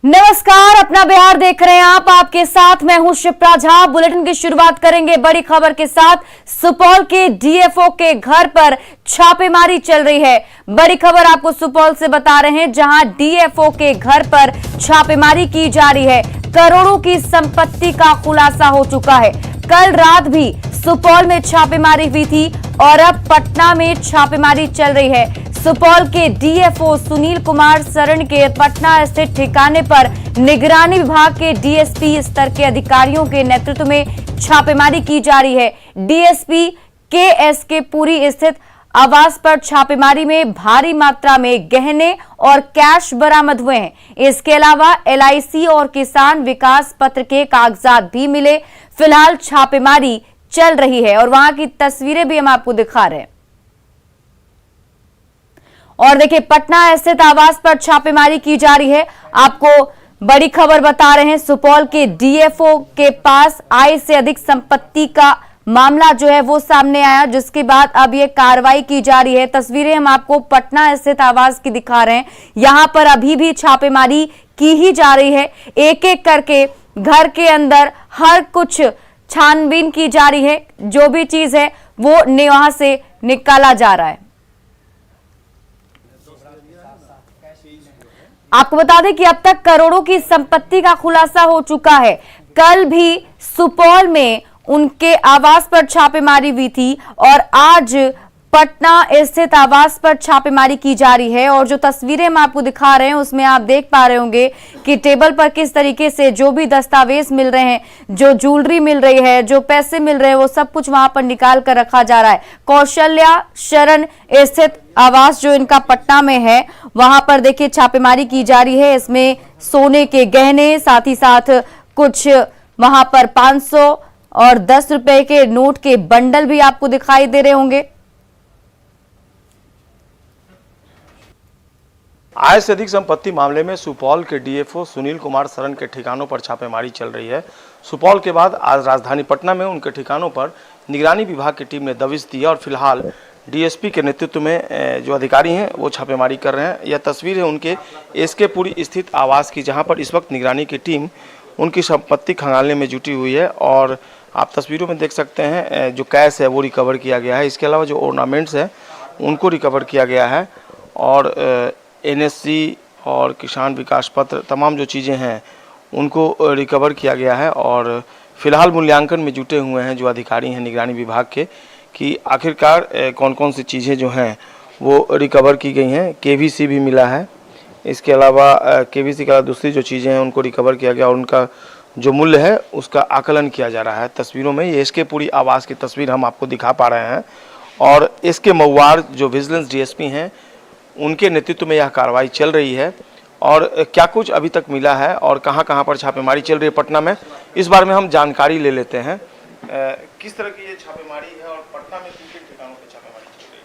नमस्कार, अपना बिहार देख रहे हैं आप। आपके साथ मैं हूं शिप्रा झा। बुलेटिन की शुरुआत करेंगे बड़ी खबर के साथ। सुपौल के डीएफओ के घर पर छापेमारी चल रही है। बड़ी खबर आपको सुपौल से बता रहे हैं, जहां डीएफओ के घर पर छापेमारी की जा रही है। करोड़ों की संपत्ति का खुलासा हो चुका है। कल रात भी सुपौल में छापेमारी हुई थी और अब पटना में छापेमारी चल रही है। सुपौल के डीएफओ सुनील कुमार शरण के पटना स्थित ठिकाने पर निगरानी विभाग के डीएसपी स्तर के अधिकारियों के नेतृत्व में छापेमारी की जा रही है। डीएसपी केएस के पुरी स्थित आवास पर छापेमारी में भारी मात्रा में गहने और कैश बरामद हुए हैं। इसके अलावा एलआईसी और किसान विकास पत्र के कागजात भी मिले। फिलहाल छापेमारी चल रही है और वहां की तस्वीरें भी हम आपको दिखा रहे हैं। और देखिए, पटना स्थित आवास पर छापेमारी की जा रही है। आपको बड़ी खबर बता रहे हैं, सुपौल के डीएफओ के पास आय से अधिक संपत्ति का मामला जो है वो सामने आया, जिसके बाद अब ये कार्रवाई की जा रही है। तस्वीरें हम आपको पटना स्थित आवास की दिखा रहे हैं। यहां पर अभी भी छापेमारी की ही जा रही है। एक एक करके घर के अंदर हर कुछ छानबीन की जा रही है। जो भी चीज है वो वहां से निकाला जा रहा है। आपको बता दें कि अब तक करोड़ों की संपत्ति का खुलासा हो चुका है। कल भी सुपौल में उनके आवास पर छापेमारी हुई थी और आज पटना स्थित आवास पर छापेमारी की जा रही है। और जो तस्वीरें हम आपको दिखा रहे हैं उसमें आप देख पा रहे होंगे कि टेबल पर किस तरीके से जो भी दस्तावेज मिल रहे हैं, जो ज्वेलरी मिल रही है, जो पैसे मिल रहे हैं, वो सब कुछ वहां पर निकाल कर रखा जा रहा है। कौशल्या शरण स्थित आवास जो इनका पटना में है, वहां पर देखिए छापेमारी की जा रही है। इसमें सोने के गहने, साथ ही साथ कुछ वहां पर 500 और 10 रुपए के नोट के बंडल भी आपको दिखाई दे रहे होंगे। आय से अधिक संपत्ति मामले में सुपौल के डीएफओ सुनील कुमार शरण के ठिकानों पर छापेमारी चल रही है। सुपौल के बाद आज राजधानी पटना में उनके ठिकानों पर निगरानी विभाग की टीम ने दबिश दी है और फिलहाल डीएसपी के नेतृत्व में जो अधिकारी हैं वो छापेमारी कर रहे हैं। यह तस्वीर है उनके एसके पुरी स्थित आवास की, जहां पर इस वक्त निगरानी की टीम उनकी संपत्ति खंगालने में जुटी हुई है। और आप तस्वीरों में देख सकते हैं जो कैश है वो रिकवर किया गया है। इसके अलावा जो ऑर्नामेंट्स है उनको रिकवर किया गया है और एनएससी और किसान विकास पत्र, तमाम जो चीज़ें हैं उनको रिकवर किया गया है। और फिलहाल मूल्यांकन में जुटे हुए हैं जो अधिकारी हैं निगरानी विभाग के, कि आखिरकार कौन कौन सी चीज़ें जो हैं वो रिकवर की गई हैं। केवीसी भी मिला है। इसके अलावा केवीसी के अलावा दूसरी जो चीज़ें हैं उनको रिकवर किया गया और उनका जो मूल्य है उसका आकलन किया जा रहा है। तस्वीरों में ये एसके पुरी आवास की तस्वीर हम आपको दिखा पा रहे हैं और एसके मऊआर जो विजिलेंस डीएसपी हैं उनके नेतृत्व में यह कार्रवाई चल रही है। और क्या कुछ अभी तक मिला है और कहां कहां पर छापेमारी चल रही है पटना में, इस बारे में हम जानकारी ले लेते हैं। किस तरह की ये छापेमारी है और पटना में किन ठिकानों पर छापेमारी चल रही है?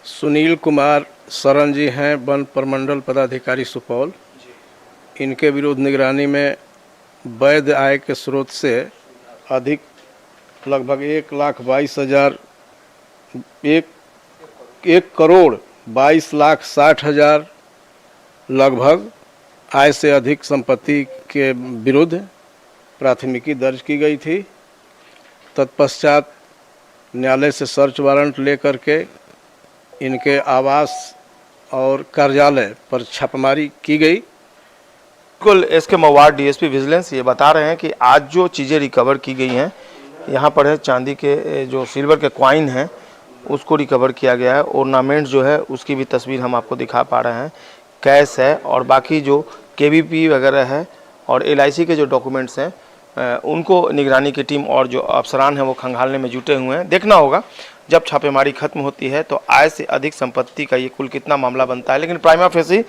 सुनील कुमार शरण जी हैं, वन प्रमंडल पदाधिकारी सुपौल। इनके विरुद्ध निगरानी में वैध आय के स्रोत से अधिक लगभग 1,22,000 1,22,60,000 लगभग आय से अधिक संपत्ति के विरुद्ध प्राथमिकी दर्ज की गई थी। तत्पश्चात न्यायालय से सर्च वारंट लेकर के इनके आवास और कार्यालय पर छापेमारी की गई। बिल्कुल, एसके मऊआर डीएसपी विजिलेंस ये बता रहे हैं कि आज जो चीज़ें रिकवर की गई हैं, यहाँ पर है चांदी के जो सिल्वर के कॉइन हैं उसको रिकवर किया गया है। ऑर्नामेंट जो है उसकी भी तस्वीर हम आपको दिखा पा रहे हैं। कैश है और बाकी जो केवीपी वगैरह है और एलआईसी के जो डॉक्यूमेंट्स हैं उनको निगरानी की टीम और जो अफसरान हैं वो खंगालने में जुटे हुए हैं। देखना होगा जब छापेमारी खत्म होती है तो आय से अधिक संपत्ति का ये कुल कितना मामला बनता है। लेकिन प्राइमा फेसी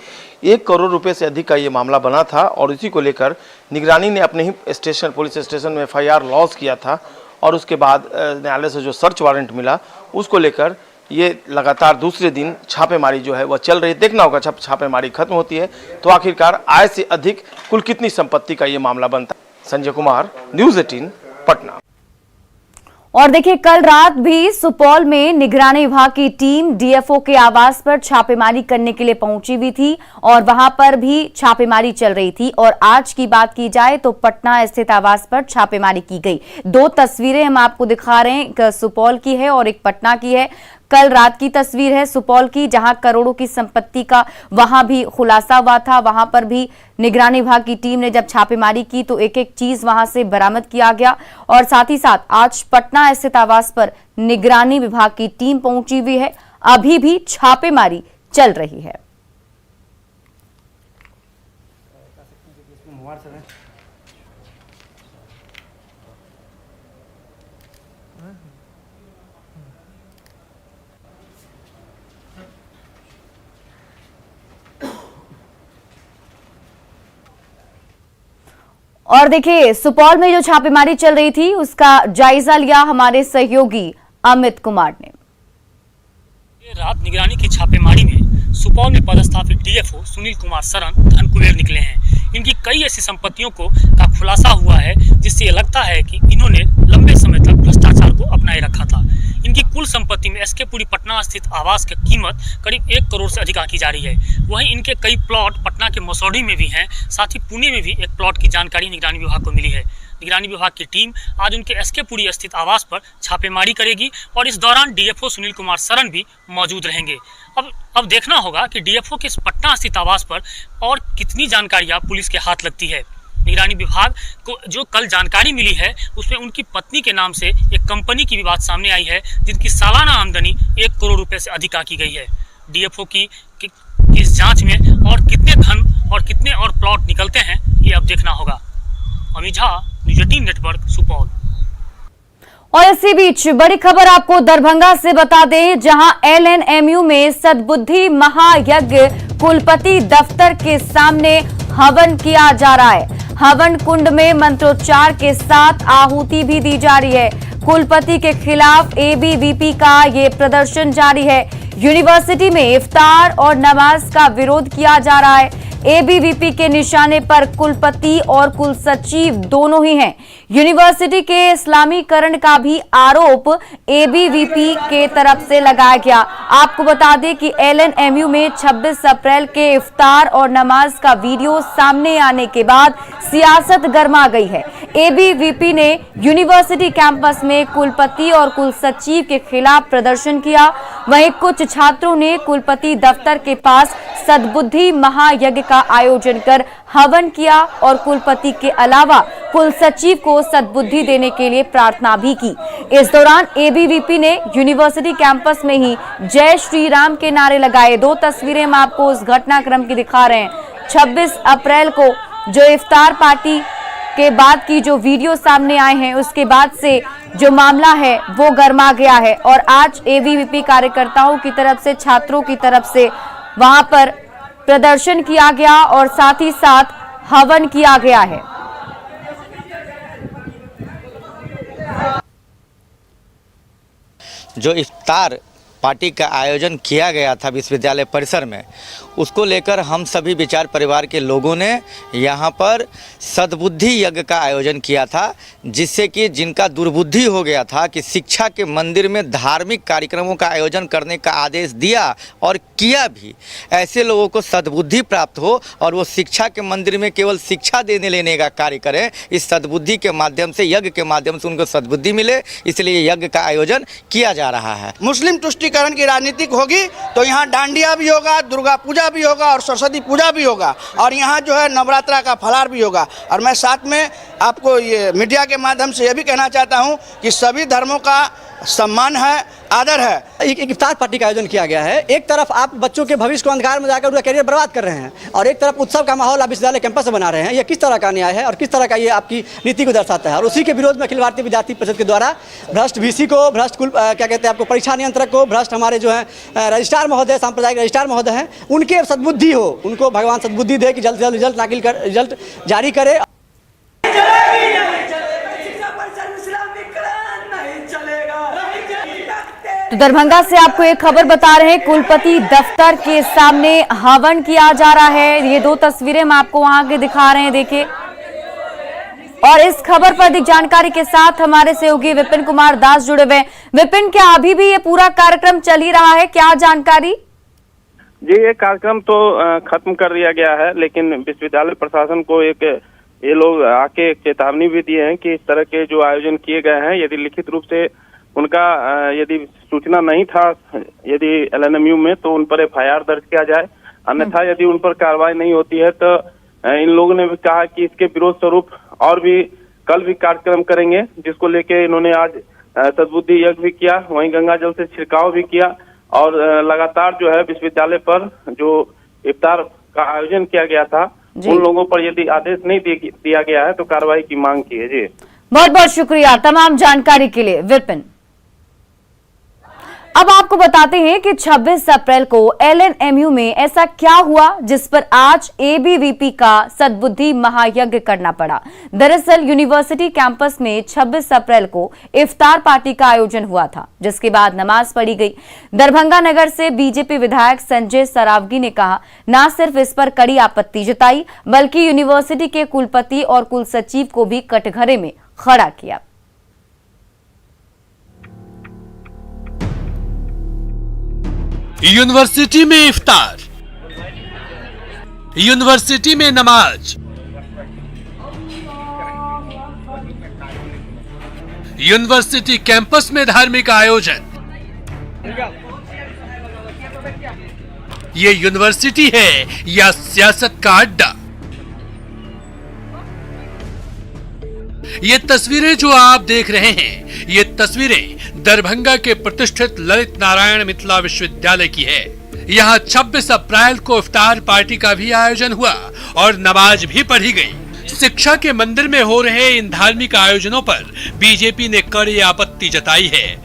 1 करोड़ रुपए से अधिक का ये मामला बना था और इसी को लेकर निगरानी ने अपने ही स्टेशन, पुलिस स्टेशन में FIR लॉन्च किया था और उसके बाद न्यायालय से जो सर्च वारंट मिला उसको लेकर ये लगातार दूसरे दिन छापेमारी जो है वह चल रही है। देखना होगा जब छापेमारी खत्म होती है तो आखिरकार आय से अधिक कुल कितनी संपत्ति का ये मामला बनता है। संजय कुमार, न्यूज़ 18 पटना। और देखिए, कल रात भी सुपौल में निगरानी विभाग की टीम डीएफओ के आवास पर छापेमारी करने के लिए पहुंची हुई थी और वहां पर भी छापेमारी चल रही थी। और आज की बात की जाए तो पटना स्थित आवास पर छापेमारी की गई। दो तस्वीरें हम आपको दिखा रहे हैं, एक सुपौल की है और एक पटना की है। कल रात की तस्वीर है सुपौल की, जहां करोड़ों की संपत्ति का वहां भी खुलासा हुआ था। वहां पर भी निगरानी विभाग की टीम ने जब छापेमारी की तो एक एक चीज वहां से बरामद किया गया। और साथ ही साथ आज पटना स्थित आवास पर निगरानी विभाग की टीम पहुंची हुई है। अभी भी छापेमारी चल रही है। और देखिए, सुपौल में जो छापेमारी चल रही थी उसका जायजा लिया हमारे सहयोगी अमित कुमार ने। रात निगरानी की छापेमारी में सुपौल में पदस्थापित डीएफओ सुनील कुमार सरन धन कुबेर निकले हैं। इनकी कई ऐसी संपत्तियों का खुलासा हुआ है जिससे ये लगता है कि इन्होंने लंबे समय तक भ्रष्टाचार को अपनाए रखा था। इनकी कुल संपत्ति में एसके पुरी पटना स्थित आवास की कीमत करीब 1 करोड़ से अधिक आंकी जा रही है। वहीं इनके कई प्लॉट पटना के मसौढ़ी में भी हैं, साथ ही पुणे में भी एक प्लॉट की जानकारी निगरानी विभाग को मिली है। निगरानी विभाग की टीम आज उनके एसके पुरी स्थित आवास पर छापेमारी करेगी और इस दौरान डीएफओ सुनील कुमार सरन भी मौजूद रहेंगे। अब देखना होगा कि डीएफओ के पटना स्थित आवास पर और कितनी जानकारियां पुलिस के हाथ लगती है। निगरानी विभाग को जो कल जानकारी मिली है उसमें उनकी पत्नी के नाम से एक कंपनी की भी बात सामने आई है जिनकी सालाना आमदनी 1 करोड़ रुपए से अधिक आंकी गई है। डीएफओ की इस जांच में और कितने धन और कितने और प्लॉट निकलते हैं ये अब देखना होगा। Amit Jha, news 18 network, Supaul. और इसी बीच बड़ी खबर आपको दरभंगा से बता दें, जहां एलएनएमयू में सद्बुद्धि महायज्ञ कुलपति दफ्तर के सामने हवन किया जा रहा है। हवन कुंड में मंत्रोच्चार के साथ आहुति भी दी जा रही है। कुलपति के खिलाफ एबीवीपी का ये प्रदर्शन जारी है। यूनिवर्सिटी में इफ्तार और नमाज का विरोध किया जा रहा है। एबीवीपी के निशाने पर कुलपति और कुलसचिव दोनों ही हैं। यूनिवर्सिटी के इस्लामीकरण का भी आरोप एबीवीपी के तरफ से लगाया गया। आपको बता दें कि एलएनएमयू में 26 अप्रैल के इफ्तार और नमाज का वीडियो सामने आने के बाद सियासत गर्मा गई है। एबीवीपी ने यूनिवर्सिटी कैंपस में कुलपति और कुलसचिव के खिलाफ प्रदर्शन किया। वहीं कुछ छात्रों ने कुलपति दफ्तर के पास सद्बुद्धि महायज्ञ का आयोजन कर हवन किया और कुलपति के अलावा कुलसचिव को सद्बुद्धि देने के लिए प्रार्थना भी की। इस दौरान एबीवीपी ने यूनिवर्सिटी कैंपस में ही जय श्री राम के नारे लगाए। दो तस्वीरें हम आपको उस घटनाक्रम की दिखा रहे हैं। 26 अप्रैल को जो इफ्तार पार्टी के बाद की जो वीडियो सामने आए हैं उसके बाद से जो मामला है वो गर्मा गया है और आज एबीवीपी कार्यकर्ताओं की तरफ से, छात्रों की तरफ से वहां पर प्रदर्शन किया गया और साथ ही साथ हवन किया गया है। जो इफ्तार पार्टी का आयोजन किया गया था विश्वविद्यालय परिसर में, उसको लेकर हम सभी विचार परिवार के लोगों ने यहाँ पर सद्बुद्धि यज्ञ का आयोजन किया था, जिससे कि जिनका दुर्बुद्धि हो गया था कि शिक्षा के मंदिर में धार्मिक कार्यक्रमों का आयोजन करने का आदेश दिया और किया भी, ऐसे लोगों को सद्बुद्धि प्राप्त हो और वो शिक्षा के मंदिर में केवल शिक्षा देने लेने का कार्य करें। इस सद्बुद्धि के माध्यम से, यज्ञ के माध्यम से उनको सद्बुद्धि मिले, इसलिए यज्ञ का आयोजन किया जा रहा है। मुस्लिम तुष्टीकरण की राजनीतिक होगी तो यहाँ डांडिया भी होगा, दुर्गा पूजा भी होगा और सरस्वती पूजा भी होगा और यहाँ जो है नवरात्रा का फलार भी होगा। और मैं साथ में आपको ये मीडिया के माध्यम से ये भी कहना चाहता हूँ कि सभी धर्मों का सम्मान है, आदर है। एक इफ्तार पार्टी का आयोजन किया गया है। एक तरफ आप बच्चों के भविष्य को अंधकार में जाकर उनका करियर बर्बाद कर रहे हैं और एक तरफ उत्सव का माहौल आप विश्वविद्यालय कैंपस में बना रहे हैं। ये किस तरह का न्याय है और किस तरह का ये आपकी नीति को दर्शाता है? और उसी के विरोध में अखिल भारतीय विद्यार्थी परिषद के द्वारा भ्रष्ट वीसी को, भ्रष्ट क्या कहते हैं आपको, परीक्षा नियंत्रक को, भ्रष्ट हमारे जो है रजिस्ट्रार महोदय, सांप्रदायिक रजिस्ट्रार महोदय हैं, उनके सद्बुद्धि हो, उनको भगवान सद्बुद्धि दे कि जल्द से जल्द रिजल्ट नाकिल कर, रिजल्ट जारी करे। तो दरभंगा से आपको एक खबर बता रहे हैं, कुलपति दफ्तर के सामने हवन किया जा रहा है। ये दो तस्वीरें हम आपको वहां के दिखा रहे हैं, देखिए। और इस खबर पर अधिक जानकारी के साथ हमारे सहयोगी विपिन कुमार दास जुड़े हुए। विपिन, क्या अभी भी ये पूरा कार्यक्रम चल ही रहा है, क्या जानकारी? जी, ये कार्यक्रम तो खत्म कर दिया गया है, लेकिन विश्वविद्यालय प्रशासन को ये लोग आके चेतावनी भी दिए हैं कि इस तरह के जो आयोजन किए गए हैं, यदि लिखित रूप से उनका यदि सूचना नहीं था यदि LNMU में, तो उन पर FIR दर्ज किया जाए, अन्यथा यदि उन पर कार्रवाई नहीं होती है तो इन लोगों ने भी कहा कि इसके विरोध स्वरूप और भी कल भी कार्यक्रम करेंगे, जिसको लेके इन्होंने आज सद्बुद्धि यज्ञ भी किया, वहीं गंगा जल से छिड़काव भी किया और लगातार जो है विश्वविद्यालय पर जो इफ्तार का आयोजन किया गया था उन लोगों पर यदि आदेश नहीं दिया गया है तो कार्रवाई की मांग की है। जी, बहुत बहुत शुक्रिया तमाम जानकारी के लिए विपिन। अब आपको बताते हैं कि 26 अप्रैल को LNMU में ऐसा क्या हुआ जिस पर आज ABVP का सद्बुद्धि महायज्ञ करना पड़ा। दरअसल यूनिवर्सिटी कैंपस में 26 अप्रैल को इफ्तार पार्टी का आयोजन हुआ था, जिसके बाद नमाज पढ़ी गई। दरभंगा नगर से बीजेपी विधायक संजय सरावगी ने कहा, न सिर्फ इस पर कड़ी आपत्ति जताई बल्कि यूनिवर्सिटी के कुलपति और कुलसचिव को भी कटघरे में खड़ा किया। यूनिवर्सिटी में इफ्तार, यूनिवर्सिटी में नमाज, यूनिवर्सिटी कैंपस में धार्मिक आयोजन। ये यूनिवर्सिटी है या सियासत का अड्डा? ये तस्वीरें जो आप देख रहे हैं, ये तस्वीरें दरभंगा के प्रतिष्ठित ललित नारायण मिथिला विश्वविद्यालय की है। यहाँ 26 अप्रैल को इफ्तार पार्टी का भी आयोजन हुआ और नमाज भी पढ़ी गई। शिक्षा के मंदिर में हो रहे इन धार्मिक आयोजनों पर बीजेपी ने कड़ी आपत्ति जताई है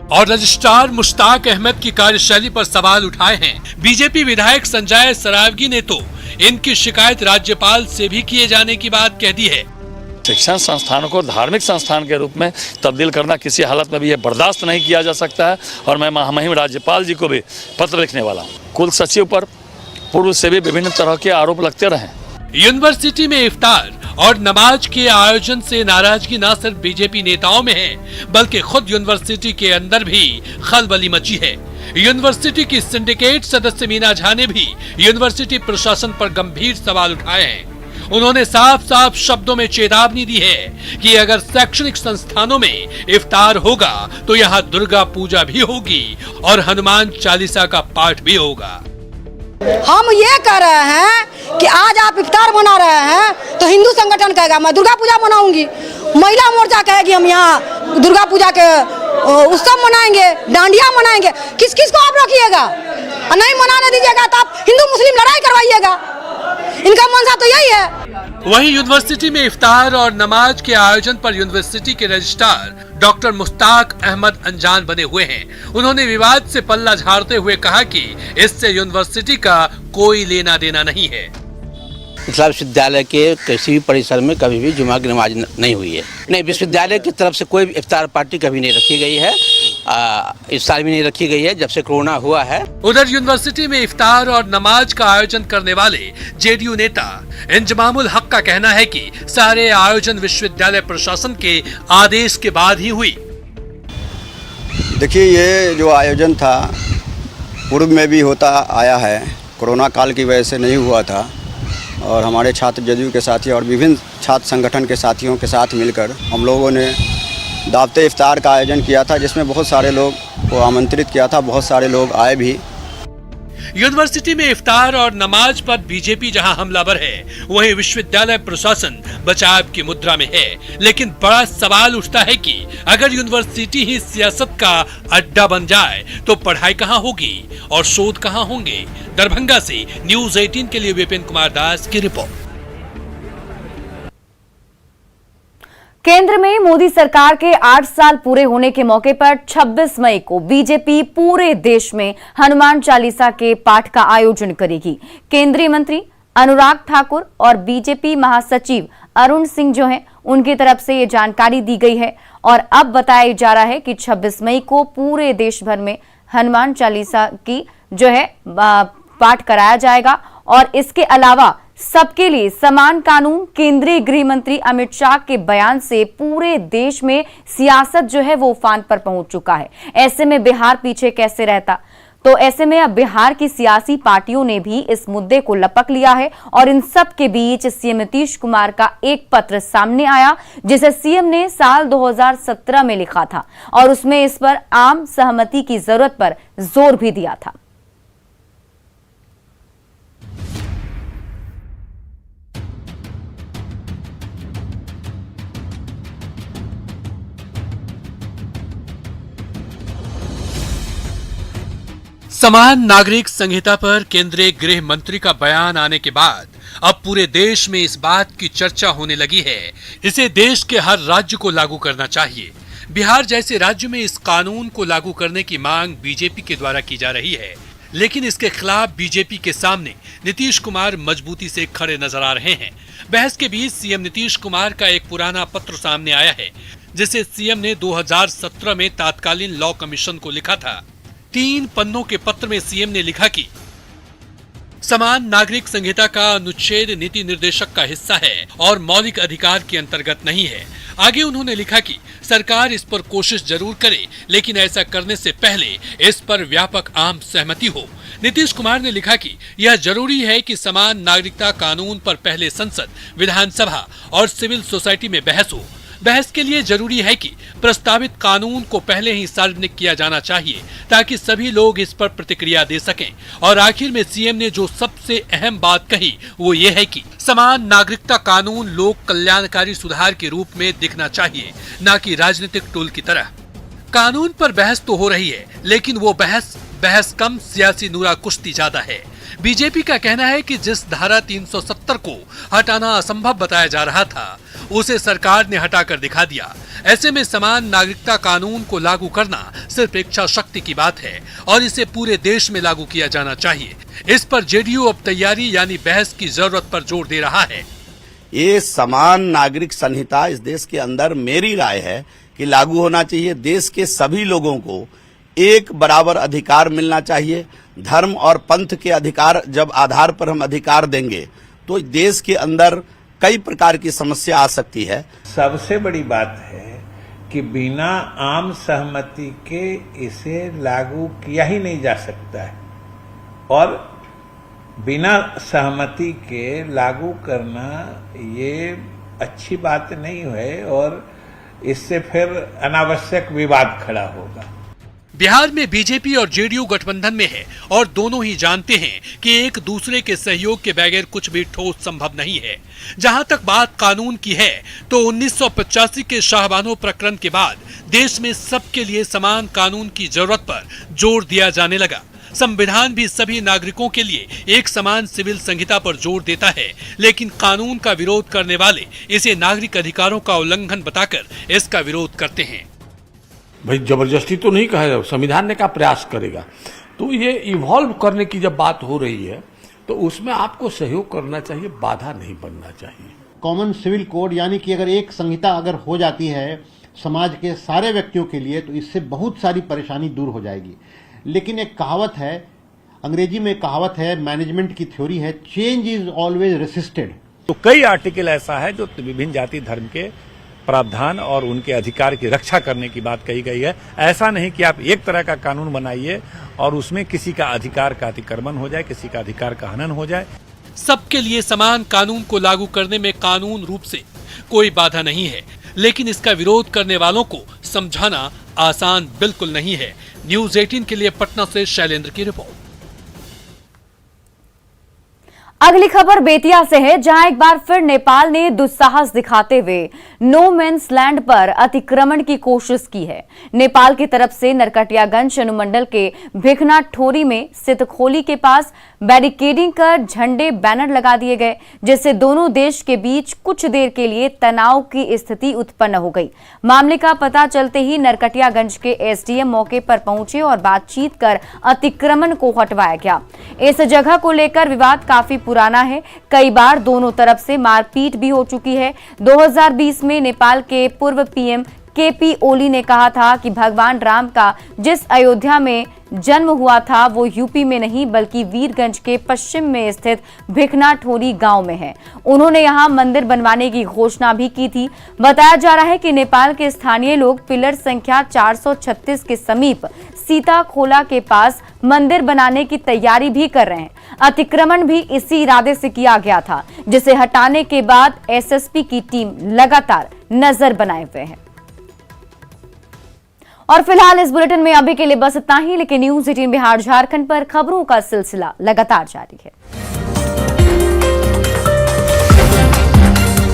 और रजिस्ट्रार मुश्ताक अहमद की कार्यशैली पर सवाल उठाए हैं। बीजेपी विधायक संजय सरावगी ने तो इनकी शिकायत राज्यपाल से भी किए जाने की बात कह दी है। शिक्षण संस्थानों को धार्मिक संस्थान के रूप में तब्दील करना किसी हालत में भी ये बर्दाश्त नहीं किया जा सकता है और मैं महामहिम राज्यपाल जी को भी पत्र लिखने वाला हूँ। कुल सचिव पर पूर्व से भी विभिन्न तरह के आरोप लगते रहे। यूनिवर्सिटी में इफ्तार और नमाज के आयोजन से नाराजगी न सिर्फ बीजेपी नेताओं में है बल्कि खुद यूनिवर्सिटी के अंदर भी खलबली मची है। यूनिवर्सिटी की सिंडिकेट सदस्य मीना झा ने भी यूनिवर्सिटी प्रशासन पर गंभीर सवाल उठाए हैं। उन्होंने साफ साफ शब्दों में चेतावनी दी है कि अगर शैक्षणिक संस्थानों में इफ्तार होगा तो यहाँ दुर्गा पूजा भी होगी और हनुमान चालीसा का पाठ भी होगा। हम ये कह रहे हैं कि आज आप इफ्तार मना रहे हैं तो हिंदू संगठन कहेगा मैं दुर्गा पूजा मनाऊंगी, महिला मोर्चा कहेगी हम यहाँ दुर्गा पूजा के उत्सव मनाएंगे, डांडिया मनाएंगे। किस किस को आप रखिएगा? नहीं मनाने दीजिएगा तो आप हिंदू मुस्लिम लड़ाई करवाइएगा। इनका मंशा तो यही है। वहीं यूनिवर्सिटी में इफ्तार और नमाज के आयोजन पर यूनिवर्सिटी के रजिस्ट्रार डॉक्टर मुश्ताक अहमद अनजान बने हुए हैं। उन्होंने विवाद से पल्ला झाड़ते हुए कहा कि इससे यूनिवर्सिटी का कोई लेना देना नहीं है। मिथिला विश्वविद्यालय के किसी भी परिसर में कभी भी जुमा की नमाज नहीं हुई है। नहीं, विश्वविद्यालय की तरफ से कोई इफ्तार पार्टी कभी नहीं रखी गई है, इस साल भी नहीं रखी गई है जब से कोरोना हुआ है। उधर यूनिवर्सिटी में इफ्तार और नमाज का आयोजन करने वाले जेडीयू नेता इंजमामुल हक का कहना है कि सारे आयोजन विश्वविद्यालय प्रशासन के आदेश के बाद ही हुई। देखिए, ये जो आयोजन था पूर्व में भी होता आया है, कोरोना काल की वजह से नहीं हुआ था और हमारे छात्र जदयू के साथी और विभिन्न छात्र संगठन के साथियों के साथ मिलकर हम लोगों ने दावते इफ्तार का आयोजन किया था, जिसमें बहुत सारे लोग को आमंत्रित किया था, बहुत सारे लोग आए भी। यूनिवर्सिटी में इफ्तार और नमाज पर बीजेपी जहां हमलावर है, वहीं विश्वविद्यालय प्रशासन बचाव की मुद्रा में है। लेकिन बड़ा सवाल उठता है कि अगर यूनिवर्सिटी ही सियासत का अड्डा बन जाए तो पढ़ाई कहां होगी और शोध कहां होंगे। दरभंगा से न्यूज़ 18 के लिए विपिन कुमार दास की रिपोर्ट। केंद्र में मोदी सरकार के 8 साल पूरे होने के मौके पर 26 मई को बीजेपी पूरे देश में हनुमान चालीसा के पाठ का आयोजन करेगी। केंद्रीय मंत्री अनुराग ठाकुर और बीजेपी महासचिव अरुण सिंह जो हैं, उनकी तरफ से ये जानकारी दी गई है और अब बताया जा रहा है कि 26 मई को पूरे देश भर में हनुमान चालीसा की जो है पाठ कराया जाएगा और इसके अलावा सबके लिए समान कानून, केंद्रीय गृह मंत्री अमित शाह के बयान से पूरे देश में सियासत जो है वो उफान पर पहुंच चुका है। ऐसे में बिहार पीछे कैसे रहता? तो ऐसे में अब बिहार की सियासी पार्टियों ने भी इस मुद्दे को लपक लिया है और इन सब के बीच सीएम नीतीश कुमार का एक पत्र सामने आया जिसे सीएम ने साल 2017 में लिखा था और उसमें इस पर आम सहमति की जरूरत पर जोर भी दिया था। समान नागरिक संहिता पर केंद्रीय गृह मंत्री का बयान आने के बाद अब पूरे देश में इस बात की चर्चा होने लगी है, इसे देश के हर राज्य को लागू करना चाहिए। बिहार जैसे राज्य में इस कानून को लागू करने की मांग बीजेपी के द्वारा की जा रही है, लेकिन इसके खिलाफ बीजेपी के सामने नीतीश कुमार मजबूती से खड़े नजर आ रहे हैं। बहस के बीच सीएम नीतीश कुमार का एक पुराना पत्र सामने आया है, जिसे सीएम ने 2017 में तत्कालीन लॉ कमीशन को लिखा था। 3 पन्नों के पत्र में सीएम ने लिखा कि समान नागरिक संहिता का अनुच्छेद नीति निर्देशक का हिस्सा है और मौलिक अधिकार के अंतर्गत नहीं है। आगे उन्होंने लिखा कि सरकार इस पर कोशिश जरूर करे, लेकिन ऐसा करने से पहले इस पर व्यापक आम सहमति हो। नीतीश कुमार ने लिखा कि यह जरूरी है कि समान नागरिकता कानून पर पहले संसद, विधानसभा और सिविल सोसाइटी में बहस हो। बहस के लिए जरूरी है कि प्रस्तावित कानून को पहले ही सार्वजनिक किया जाना चाहिए ताकि सभी लोग इस पर प्रतिक्रिया दे सकें। और आखिर में सीएम ने जो सबसे अहम बात कही वो ये है कि समान नागरिकता कानून लोक कल्याणकारी सुधार के रूप में दिखना चाहिए, न कि राजनीतिक टूल की तरह। कानून पर बहस तो हो रही है, लेकिन वो बहस कम, सियासी नूरा कुश्ती ज्यादा है। बीजेपी का कहना है कि जिस धारा 370 को हटाना असंभव बताया जा रहा था, उसे सरकार ने हटाकर दिखा दिया। ऐसे में समान नागरिकता कानून को लागू करना सिर्फ इच्छा शक्ति की बात है और इसे पूरे देश में लागू किया जाना चाहिए। इस पर जेडीयू अब तैयारी यानी बहस की जरूरत पर जोर दे रहा है। ये समान नागरिक संहिता इस देश के अंदर मेरी राय है कि लागू होना चाहिए। देश के सभी लोगों को एक बराबर अधिकार मिलना चाहिए। धर्म और पंथ के अधिकार जब आधार पर हम अधिकार देंगे तो देश के अंदर कई प्रकार की समस्या आ सकती है। सबसे बड़ी बात है कि बिना आम सहमति के इसे लागू किया ही नहीं जा सकता है और बिना सहमति के लागू करना ये अच्छी बात नहीं है और इससे फिर अनावश्यक विवाद खड़ा होगा। बिहार में बीजेपी और जेडीयू गठबंधन में है और दोनों ही जानते हैं कि एक दूसरे के सहयोग के बगैर कुछ भी ठोस संभव नहीं है। जहां तक बात कानून की है तो 1985 के शाहबानो प्रकरण के बाद देश में सबके लिए समान कानून की जरूरत पर जोर दिया जाने लगा। संविधान भी सभी नागरिकों के लिए एक समान सिविल संहिता पर जोर देता है, लेकिन कानून का विरोध करने वाले इसे नागरिक अधिकारों का उल्लंघन बताकर इसका विरोध करते हैं। भाई जबरदस्ती तो नहीं कहेगा, संविधान ने क्या प्रयास करेगा। तो ये इवॉल्व करने की जब बात हो रही है तो उसमें आपको सहयोग करना चाहिए, बाधा नहीं बनना चाहिए। कॉमन सिविल कोड यानी कि अगर एक संहिता अगर हो जाती है समाज के सारे व्यक्तियों के लिए तो इससे बहुत सारी परेशानी दूर हो जाएगी। लेकिन एक कहावत है, अंग्रेजी में कहावत है, मैनेजमेंट की थ्योरी है, चेंज इज ऑलवेज रेसिस्टेड। तो कई आर्टिकल ऐसा है जो विभिन्न जाति धर्म के प्रावधान और उनके अधिकार की रक्षा करने की बात कही गई है। ऐसा नहीं कि आप एक तरह का कानून बनाइए और उसमें किसी का अधिकार का अतिक्रमण हो जाए, किसी का अधिकार का हनन हो जाए। सबके लिए समान कानून को लागू करने में कानून रूप से कोई बाधा नहीं है, लेकिन इसका विरोध करने वालों को समझाना आसान बिल्कुल नहीं है। न्यूज़ 18 के लिए पटना से शैलेंद्र की रिपोर्ट। अगली खबर बेतिया से है, जहां एक बार फिर नेपाल ने दुस्साहस दिखाते हुए नो मैंस लैंड पर अतिक्रमण की कोशिश की है। नेपाल की तरफ से नरकटियागंज अनुमंडल के भिखना ठोरी में स्थित खोली के पास बैरिकेडिंग कर झंडे बैनर लगा दिए गए, जिससे दोनों देश के बीच कुछ देर के लिए तनाव की स्थिति उत्पन्न हो गई। मामले का पता चलते ही नरकटियागंज के एसडीएम मौके पर पहुंचे और बातचीत कर अतिक्रमण को हटवाया गया। इस जगह को लेकर विवाद काफी पुराना है, कई बार दोनों तरफ से मारपीट भी हो चुकी है। 2020 में नेपाल के पूर्व पीएम केपी ओली ने कहा था कि भगवान राम का जिस अयोध्या में जन्म हुआ था वो यूपी में नहीं बल्कि वीरगंज के पश्चिम में स्थित भिखना ठोरी गांव में है। उन्होंने यहां मंदिर बनवाने की घोषणा भी की थी। बताया जा रहा है कि नेपाल के स्थानीय लोग पिलर संख्या 436 के समीप सीता खोला के पास मंदिर बनाने की तैयारी भी कर रहे हैं। अतिक्रमण भी इसी इरादे से किया गया था, जिसे हटाने के बाद एसएसपी की टीम लगातार नजर बनाए हुए है। और फिलहाल इस बुलेटिन में अभी के लिए बस इतना ही, लेकिन न्यूज़ 18 बिहार झारखंड पर खबरों का सिलसिला लगातार जारी है।